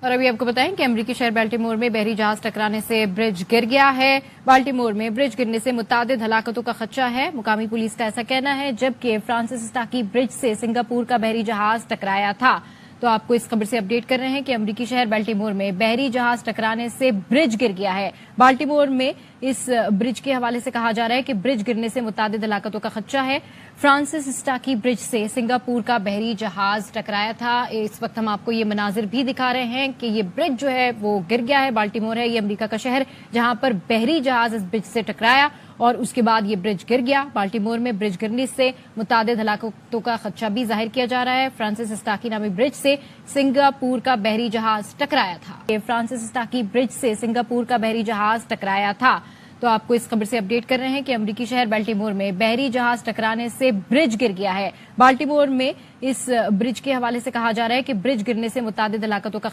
اور ابھی آپ کو بتائیں کہ امریکی شہر بالٹیمور میں بحری جہاز ٹکرانے سے برج گر گیا ہے۔ بالٹیمور میں برج گرنے سے متعدد ہلاکتوں کا خدشہ ہے۔ مقامی پولیس کا ایسا کہنا ہے، جبکہ فرانسس اسٹاکی برج سے سنگاپور کا بحری جہاز ٹکرایا تھا۔ تو آپ کو اس خبر سے اپڈیٹ کر رہے ہیں کہ امریکی شہر بالٹیمور میں بحری جہاز ٹکرانے سے برج گر گیا ہے۔ بالٹیمور میں اس برج کے حوالے سے کہا جا رہا ہے کہ برج گرنے سے متعدد ہلاکتوں کا خدشہ ہے۔ فرانسس اسٹاکی برج سے سنگاپور کا بحری جہاز ٹکرایا تھا۔ اس وقت ہم آپ کو یہ مناظر بھی دکھا رہے ہیں کہ یہ برج جو ہے وہ گر گیا ہے۔ بالٹیمور ہے یہ امریکہ کا شہر جہاں پر بحری جہاز اس برج سے ٹکرایا اور اس کے بعد یہ برج گر گیا۔ بالٹیمور میں برج گرنے سے متعدد ہلاکتوں کا خدشہ بھی ظاہر کیا جا رہا ہے۔ فرانسس اسٹاکی نامی برج سے سنگاپور کا بحری جہاز ٹکرایا تھا۔ فرانسس اسٹاکی برج سے سنگاپور کا بحری جہاز ٹکرایا تھا۔ تو آپ کو اس خبر سے اپڈیٹ کر رہے ہیں کہ امریکی شہر بالٹیمور میں بحری جہاز ٹکرانے سے برج گر گیا ہے۔ بالٹیمور میں اس برج کے حوالے سے کہا جا رہا ہے کہ برج گرنے سے متعدد ہلاکتوں کا